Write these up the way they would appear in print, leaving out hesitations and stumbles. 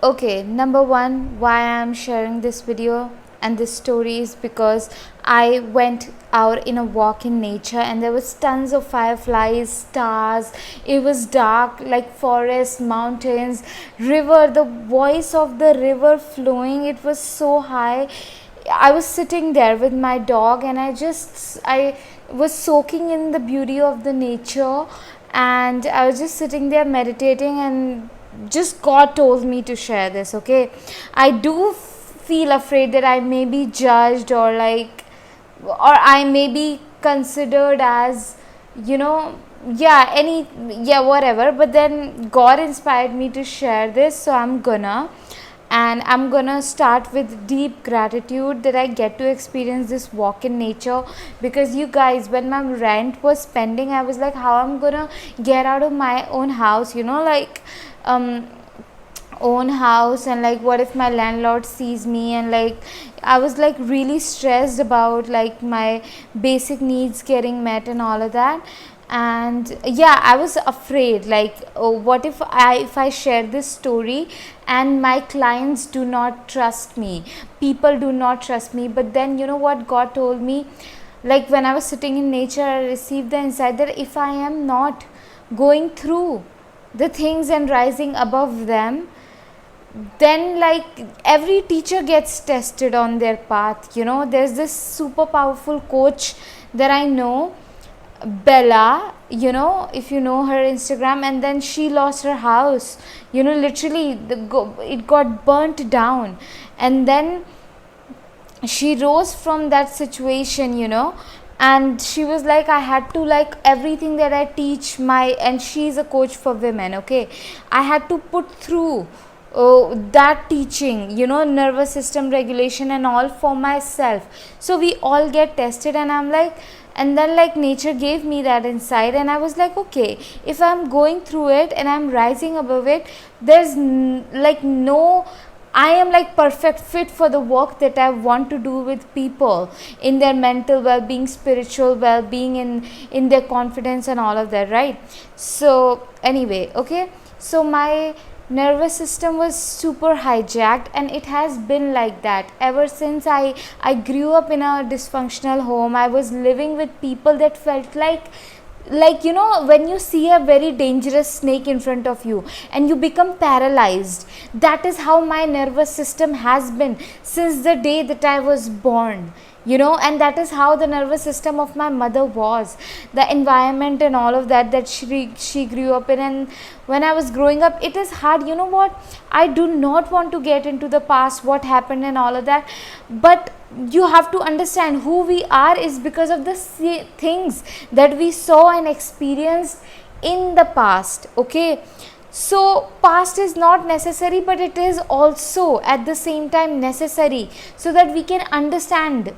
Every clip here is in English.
Okay, number one, why I'm sharing this video and this story is because I went out in a walk in nature and there was tons of fireflies, stars. It was dark, like forest, mountains, river. The voice of the river flowing, it was so high. I was sitting there with my dog and I was soaking in the beauty of the nature, and I was just sitting there meditating, and just God told me to share this. Okay, I do feel afraid that I may be judged, or I may be considered as, you know, whatever. But then God inspired me to share this, so I'm gonna start with deep gratitude that I get to experience this walk in nature. Because you guys, when my rent was pending, I was like, how I'm gonna get out of my own house, own house, and like, what if my landlord sees me, and like, I was like really stressed about like my basic needs getting met and all of that. And yeah, I was afraid, like, oh, what if I share this story and my clients do not trust me, people do not trust me. But then, you know what God told me, like, when I was sitting in nature, I received the insight that if I am not going through the things and rising above them, then like every teacher gets tested on their path. There's this super powerful coach that I know, Bella, if you know her Instagram, and then she lost her house. Literally, it got burnt down, and then she rose from that situation. And she was like, I had to, like, everything that I teach and she's a coach for women. Okay, I had to put through that teaching, nervous system regulation and all, for myself. So we all get tested, and I'm like, and then like nature gave me that insight, and I was like, okay, if I'm going through it and I'm rising above it, there's like no, I am like perfect fit for the work that I want to do with people in their mental well-being, spiritual well-being, in their confidence and all of that, right? So anyway, okay, so my nervous system was super hijacked, and it has been like that ever since I grew up in a dysfunctional home. I was living with people that felt like, when you see a very dangerous snake in front of you and you become paralyzed. That is how my nervous system has been since the day that I was born. And that is how the nervous system of my mother was, the environment and all of that she grew up in. And when I was growing up, it is hard. You know what, I do not want to get into the past, what happened and all of that, but you have to understand who we are is because of the things that we saw and experienced in the past. Okay, so past is not necessary, but it is also at the same time necessary, so that we can understand,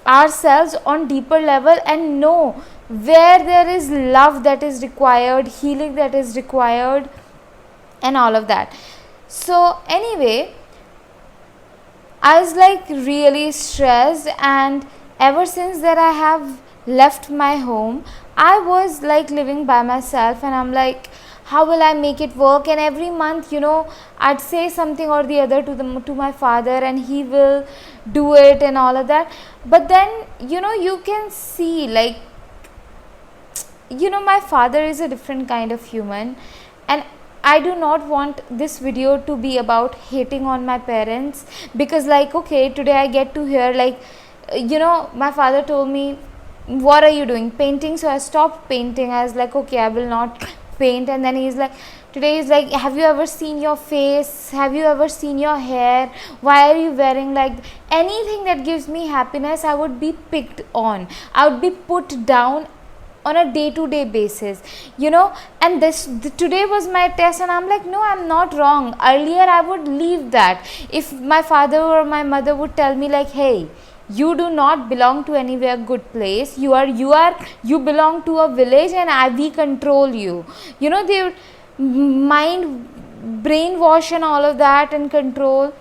ourselves on deeper level, and know where there is love that is required, healing that is required, and all of that. So anyway, I was like really stressed, and ever since that I have left my home, I was like living by myself, and I'm like, how will I make it work? And every month, I'd say something or the other to my father, and he will do it and all of that. But then, you can see, like, my father is a different kind of human, and I do not want this video to be about hating on my parents, because like, okay, today I get to hear like, my father told me, what are you doing, painting? So I stopped painting. I was like, okay, I will not paint. And then today he's like, have you ever seen your face, have you ever seen your hair, why are you wearing like anything that gives me happiness? I would be picked on, I would be put down on a day-to-day basis, and today was my test, and I'm like, no, I'm not wrong. Earlier I would leave that. If my father or my mother would tell me like, hey, you do not belong to anywhere good place, you belong to a village, and we control you, they would mind brainwash and all of that, and control.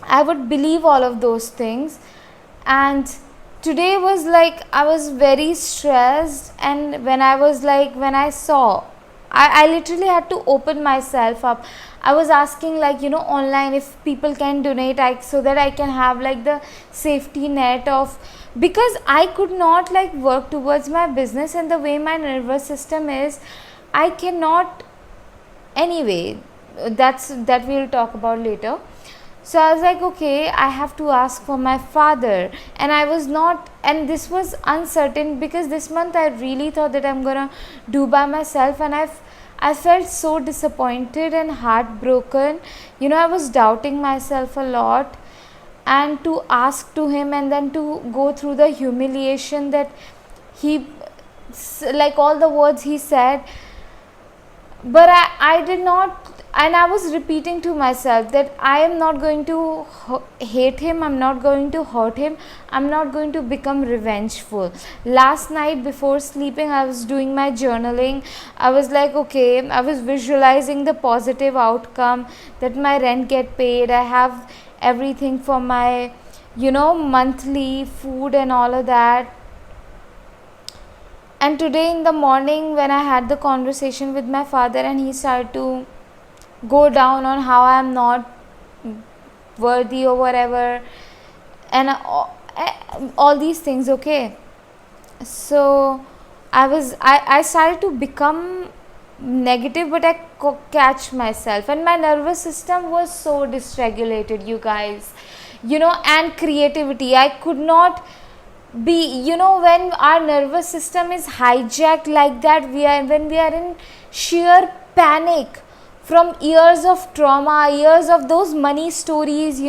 I would believe all of those things. And today was like, I was very stressed, and when I saw I literally had to open myself up. I was asking, like, online, if people can donate, so that I can have like the safety net of, because I could not like work towards my business, and the way my nervous system is, I cannot. Anyway, that we'll talk about later. So I was like, okay, I have to ask for my father. And I was not, and this was uncertain, because this month I really thought that I'm gonna do by myself, and I felt so disappointed and heartbroken. I was doubting myself a lot, and to ask to him, and then to go through the humiliation that he, like, all the words he said. But I did not, and I was repeating to myself that I am not going to hate him, I'm not going to hurt him, I'm not going to become revengeful. Last night before sleeping, I was doing my journaling. I was like, okay, I was visualizing the positive outcome, that my rent get paid, I have everything for my monthly food and all of that. And today in the morning, when I had the conversation with my father, and he started to go down on how I am not worthy or whatever, and all these things, okay. So I started to become negative, but I catch myself, and my nervous system was so dysregulated, you guys. And creativity, I could not be, when our nervous system is hijacked like that, when we are in sheer panic from years of trauma, years of those money stories,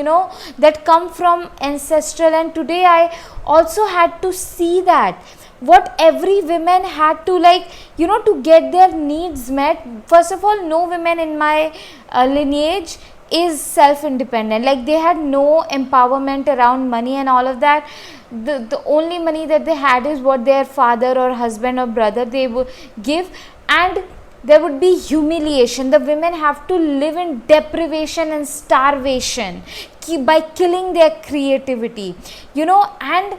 that come from ancestral. And today I also had to see that what every woman had to, like, to get their needs met. First of all, no women in my lineage is self independent, like they had no empowerment around money and all of that. The only money that they had is what their father or husband or brother they would give, and there would be humiliation. The women have to live in deprivation and starvation by killing their creativity, and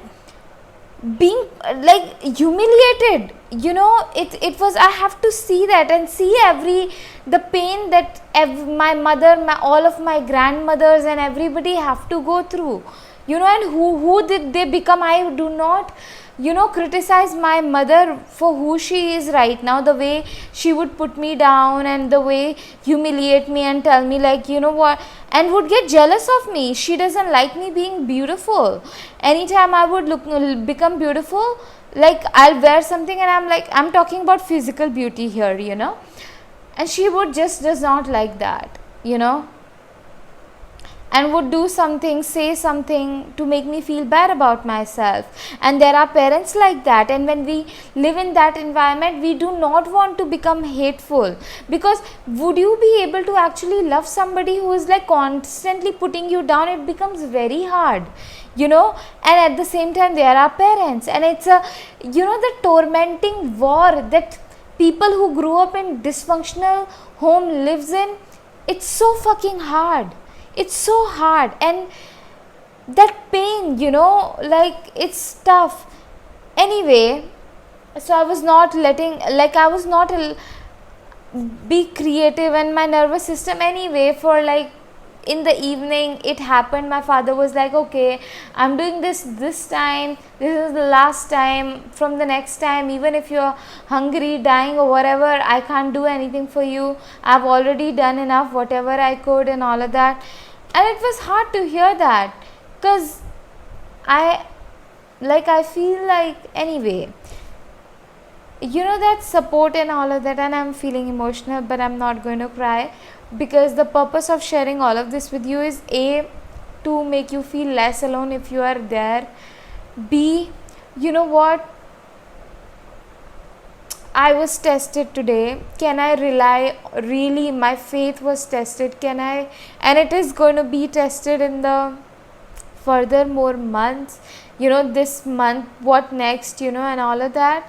being like humiliated. It was, I have to see that, and see the pain that my mother, all of my grandmothers and everybody have to go through. And who did they become? I do not criticize my mother for who she is right now, the way she would put me down and the way humiliate me and tell me, like, what, and would get jealous of me. She doesn't like me being beautiful. Anytime I would become beautiful, like I'll wear something and I'm like, I'm talking about physical beauty here, and she would just does not like that, and would do something, say something to make me feel bad about myself. And there are parents like that, and when we live in that environment, we do not want to become hateful, because would you be able to actually love somebody who is like constantly putting you down? It becomes very hard, and at the same time there are parents, and it's a the tormenting war that people who grew up in dysfunctional home lives in. It's so fucking hard. It's so hard, and that pain, like, it's tough. Anyway, so I was not letting, like, I was not be creative, and my nervous system, anyway, for like in the evening it happened. My father was like, okay, I'm doing this time, this is the last time. From the next time, even if you're hungry, dying or whatever, I can't do anything for you. I've already done enough, whatever I could and all of that. And it was hard to hear that, because I feel like, anyway, that support and all of that, and I'm feeling emotional, but I'm not going to cry, because the purpose of sharing all of this with you is A, to make you feel less alone if you are there. B, what, I was tested today. Can I rely? Really, my faith was tested. Can I? And it is going to be tested in the further more months. This month, what next? And all of that.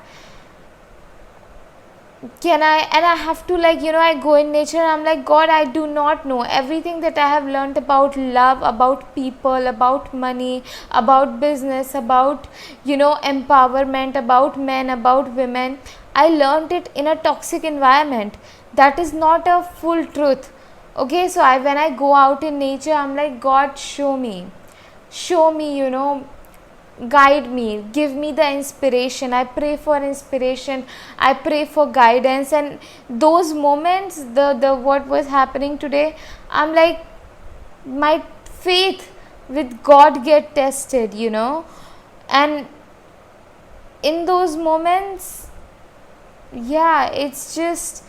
and I have to, like, I go in nature and I'm like, God, I do not know everything that I have learned about love, about people, about money, about business, about, empowerment, about men, about women. I learned it in a toxic environment. That is not a full truth. Okay, so when I go out in nature, I'm like, God, show me, guide me, give me the inspiration. I pray for inspiration, I pray for guidance. And those moments, the what was happening today, I'm like, my faith with God get tested, and in those moments, yeah, it's just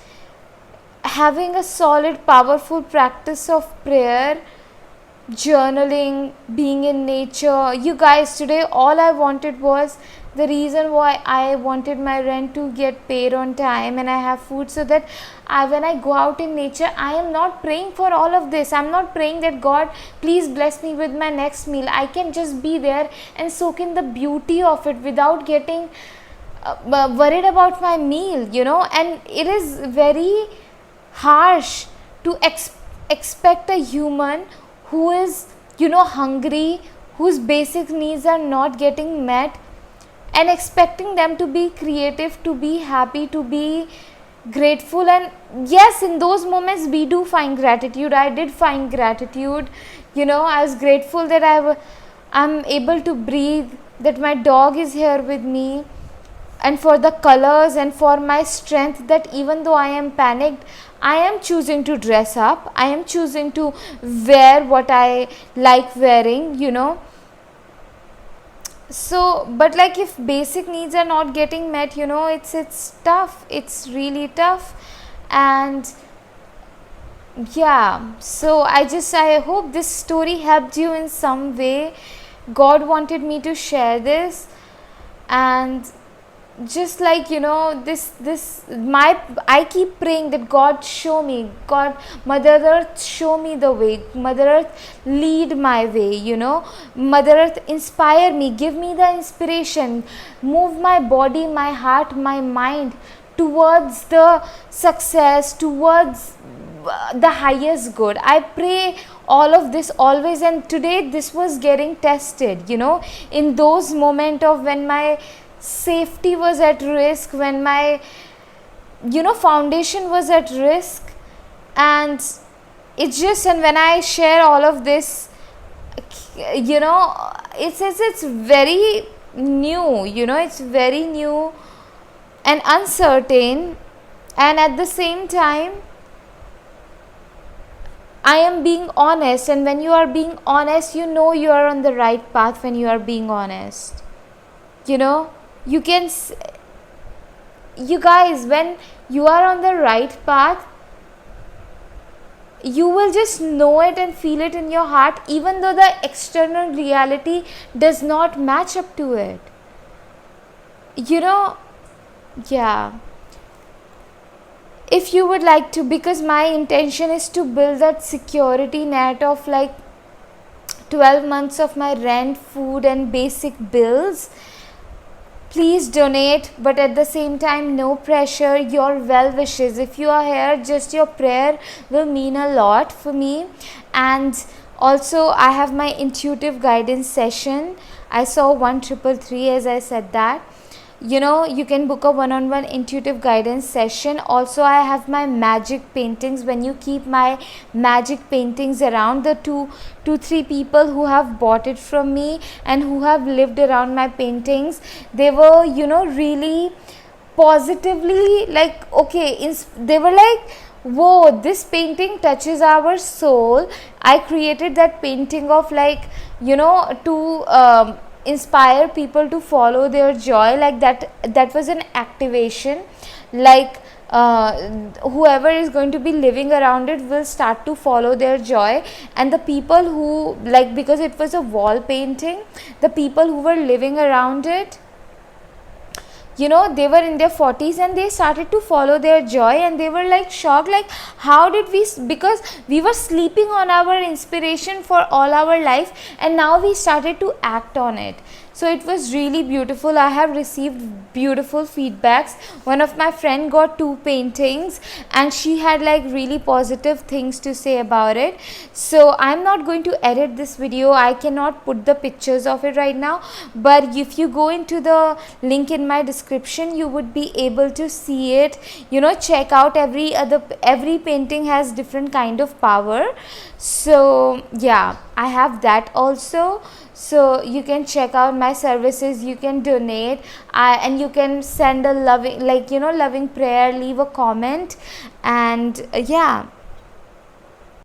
having a solid, powerful practice of prayer, journaling, being in nature. You guys, today all I wanted was, the reason why I wanted my rent to get paid on time and I have food, so that when I go out in nature, I am not praying for all of this. I'm not praying that God, please bless me with my next meal. I can just be there and soak in the beauty of it without getting worried about my meal, and it is very harsh to expect a human who is, hungry, whose basic needs are not getting met, and expecting them to be creative, to be happy, to be grateful. And yes, in those moments we do find gratitude. I did find gratitude. I was grateful that I'm able to breathe, that my dog is here with me, and for the colors, and for my strength, that even though I am panicked, I am choosing to dress up, I am choosing to wear what I like wearing, So, but like, if basic needs are not getting met, it's tough, it's really tough. And yeah, so I hope this story helped you in some way. God wanted me to share this, and just like, I keep praying that God, show me, God, Mother Earth, show me the way, Mother Earth, lead my way, Mother Earth, inspire me, give me the inspiration, move my body, my heart, my mind towards the success, towards the highest good. I pray all of this always, and today this was getting tested, in those moments of when my safety was at risk, when my foundation was at risk. And and when I share all of this, it's very new, it's very new and uncertain, and at the same time I am being honest. And when you are being honest, you are on the right path. When you are being honest, you can, you guys, when you are on the right path, you will just know it and feel it in your heart, even though the external reality does not match up to it, yeah. If you would like to, because my intention is to build that security net of like 12 months of my rent, food and basic bills, please donate. But at the same time, no pressure, your well wishes. If you are here, just your prayer will mean a lot for me. And also, I have my intuitive guidance session. I saw 1333 as I said that. You can book a one-on-one intuitive guidance session. Also, I have my magic paintings. When you keep my magic paintings around, the two, 3 people who have bought it from me and who have lived around my paintings, they were, really positively like, okay, they were like, whoa, this painting touches our soul. I created that painting of like, to inspire people to follow their joy, like that was an activation, like whoever is going to be living around it will start to follow their joy. And the people who, like, because it was a wall painting, the people who were living around it, they were in their 40s and they started to follow their joy, and they were like shocked, like, how did we, because we were sleeping on our inspiration for all our life, and now we started to act on it. So it was really beautiful. I have received beautiful feedbacks. One of my friend got 2 paintings and she had like really positive things to say about it. So I'm not going to edit this video. I cannot put the pictures of it right now, but if you go into the link in my description, you would be able to see it. Check out every painting has different kind of power. So yeah, I have that also. So you can check out my services, you can donate, and you can send a loving, loving prayer, leave a comment, and yeah,